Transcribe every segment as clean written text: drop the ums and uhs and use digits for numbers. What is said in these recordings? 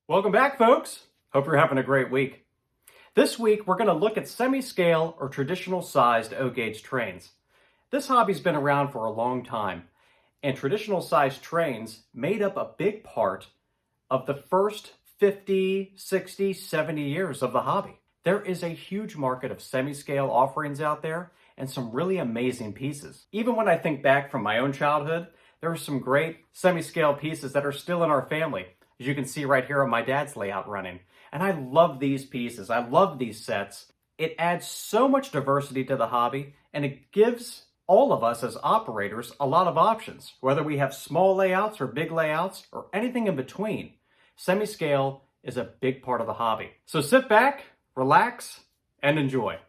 Welcome back, folks. Hope you're having a great week. This week, we're going to look at semi-scale or traditional sized O-gauge trains. This hobby's been around for a long time, and traditional sized trains made up a big part of the first 50, 60, 70 years of the hobby. There is a huge market of semi-scale offerings out there and some really amazing pieces. Even when I think back from my own childhood, there are some great semi-scale pieces that are still in our family. As you can see right here on my dad's layout running. And I love these pieces. I love these sets. It adds so much diversity to the hobby, and it gives all of us as operators a lot of options. Whether we have small layouts or big layouts or anything in between, semi-scale is a big part of the hobby. So sit back, relax, and enjoy.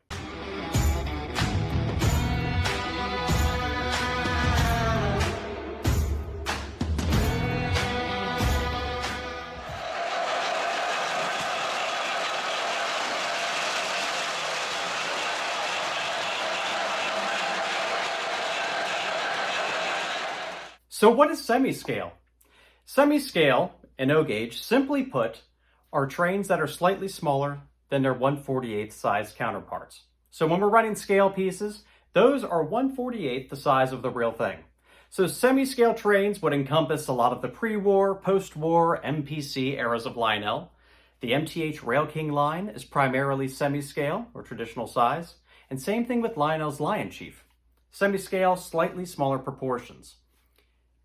So what is semi-scale? Semi-scale and O-gauge, simply put, are trains that are slightly smaller than their 1/48 size counterparts. So when we're running scale pieces, those are 1/48 the size of the real thing. So semi-scale trains would encompass a lot of the pre-war, post-war, MPC eras of Lionel. The MTH Railking line is primarily semi-scale or traditional size, and same thing with Lionel's Lion Chief. Semi-scale, slightly smaller proportions.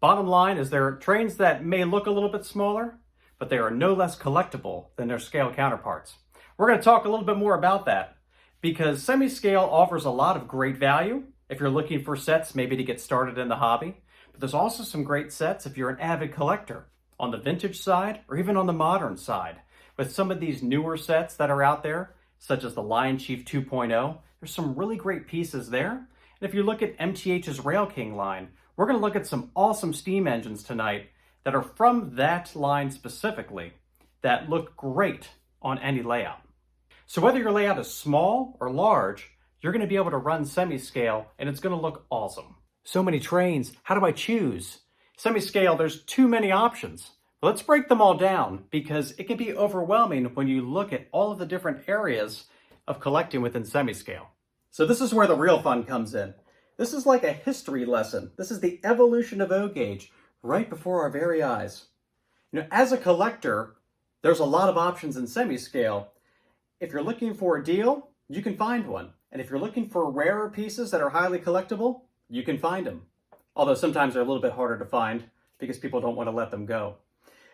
Bottom line is there are trains that may look a little bit smaller, but they are no less collectible than their scale counterparts. We're going to talk a little bit more about that because semi-scale offers a lot of great value if you're looking for sets maybe to get started in the hobby. But there's also some great sets if you're an avid collector on the vintage side or even on the modern side. With some of these newer sets that are out there, such as the Lion Chief 2.0, there's some really great pieces there. And if you look at MTH's Railking line, we're going to look at some awesome steam engines tonight that are from that line specifically that look great on any layout. So whether your layout is small or large, you're going to be able to run semi-scale and it's going to look awesome. So many trains, how do I choose? Semi-scale, there's too many options. Let's break them all down because it can be overwhelming when you look at all of the different areas of collecting within semi-scale. So this is where the real fun comes in. This is like a history lesson. This is the evolution of O-gauge right before our very eyes. You know, as a collector, there's a lot of options in semi-scale. If you're looking for a deal, you can find one. And if you're looking for rarer pieces that are highly collectible, you can find them. Although sometimes they're a little bit harder to find because people don't want to let them go.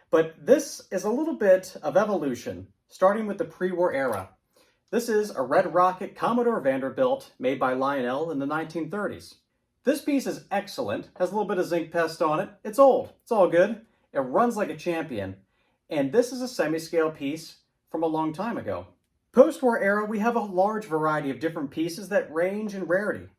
But this is a little bit of evolution, starting with the pre-war era. This is a Red Rocket Commodore Vanderbilt made by Lionel in the 1930s. This piece is excellent, has a little bit of zinc pest on it. It's old, it's all good. It runs like a champion. And this is a semi-scale piece from a long time ago. Post-war era, we have a large variety of different pieces that range in rarity.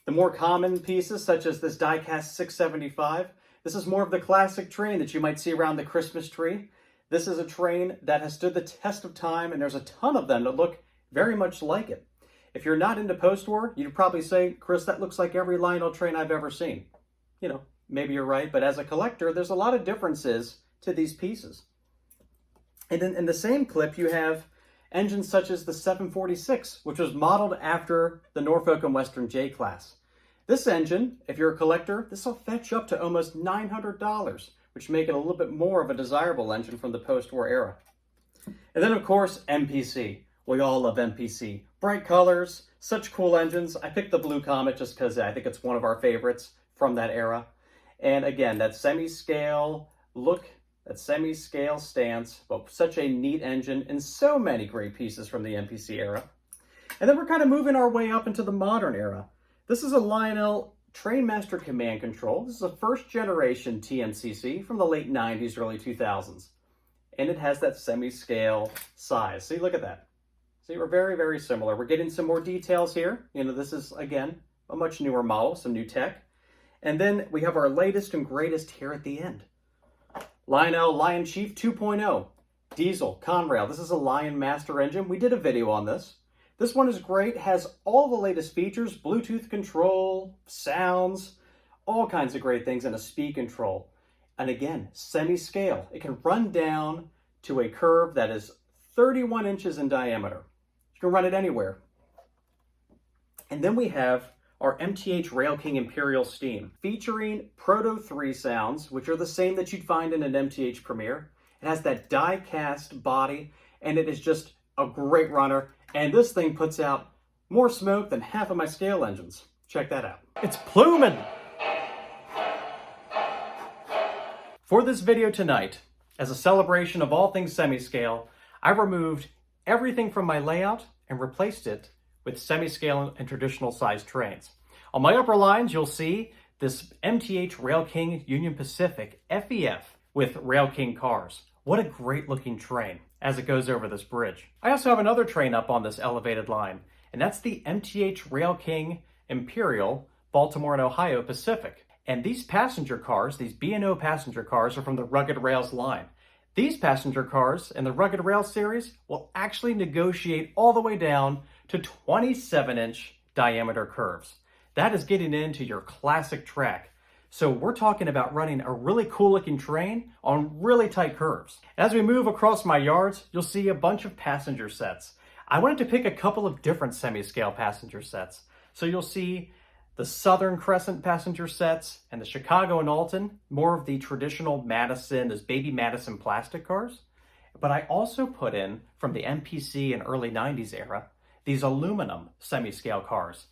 The more common pieces, such as this die-cast 675, this is more of the classic train that you might see around the Christmas tree. This is a train that has stood the test of time, and there's a ton of them that look very much like it. If you're not into post-war, you'd probably say, Chris, that looks like every Lionel train I've ever seen. You know, maybe you're right, but as a collector, there's a lot of differences to these pieces. And in the same clip, you have engines such as the 746, which was modeled after the Norfolk and Western J-Class. This engine, if you're a collector, this will fetch up to almost $900, which make it a little bit more of a desirable engine from the post-war era. And then, of course, MPC. We all love MPC. Bright colors, such cool engines. I picked the Blue Comet just because I think it's one of our favorites from that era. And again, that semi-scale look, that semi-scale stance, but such a neat engine and so many great pieces from the MPC era. And then we're kind of moving our way up into the modern era. This is a Lionel Trainmaster Command Control. This is a first generation TMCC from the late 90s, early 2000s. And it has that semi-scale size. See, look at that. See, we're very, very similar. We're getting some more details here. You know, this is, again, a much newer model, some new tech. And then we have our latest and greatest here at the end. Lionel Lion Chief 2.0, diesel, Conrail. This is a Lion Master engine. We did a video on this. This one is great, has all the latest features, Bluetooth control, sounds, all kinds of great things, and a speed control. And again, semi-scale. It can run down to a curve that is 31 inches in diameter. You can run it anywhere. And then we have our MTH Railking Imperial Steam, featuring Proto 3 sounds, which are the same that you'd find in an MTH Premier. It has that die-cast body, and it is just a great runner. And this thing puts out more smoke than half of my scale engines. Check that out. It's pluming! For this video tonight, as a celebration of all things semi-scale, I removed everything from my layout and replaced it with semi-scale and traditional size trains. On my upper lines, you'll see this MTH Railking Union Pacific FEF with Railking cars. What a great looking train as it goes over this bridge. I also have another train up on this elevated line, and that's the MTH Railking Imperial Baltimore and Ohio Pacific. And these passenger cars, these B&O passenger cars, are from the Rugged Rails line. These passenger cars in the Rugged Rails series will actually negotiate all the way down to 27-inch diameter curves. That is getting into your classic track. So we're talking about running a really cool looking train on really tight curves. As we move across my yards, you'll see a bunch of passenger sets. I wanted to pick a couple of different semi-scale passenger sets. So you'll see the Southern Crescent passenger sets and the Chicago and Alton, more of the traditional Madison, those baby Madison plastic cars. But I also put in, from the MPC and early 90s era, these aluminum semi-scale cars,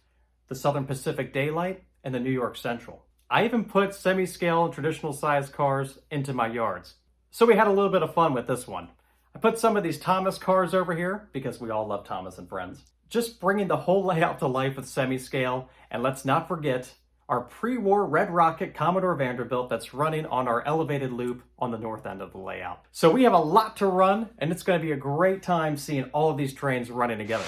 the Southern Pacific Daylight and the New York Central. I even put semi-scale and traditional size cars into my yards. So we had a little bit of fun with this one. I put some of these Thomas cars over here because we all love Thomas and Friends. Just bringing the whole layout to life with semi-scale. And let's not forget our pre-war Red Rocket Commodore Vanderbilt that's running on our elevated loop on the north end of the layout. So we have a lot to run, and it's going to be a great time seeing all of these trains running together.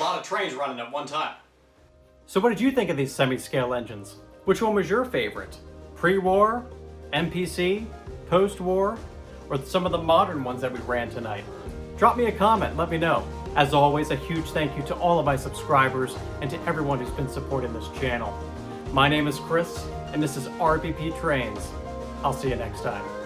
a lot of trains running at one time. So what did you think of these semi-scale engines? Which one was your favorite? Pre-war, MPC, post-war, or some of the modern ones that we ran tonight? Drop me a comment, let me know. As always, a huge thank you to all of my subscribers and to everyone who's been supporting this channel. My name is Chris, and this is RPP Trains. I'll see you next time.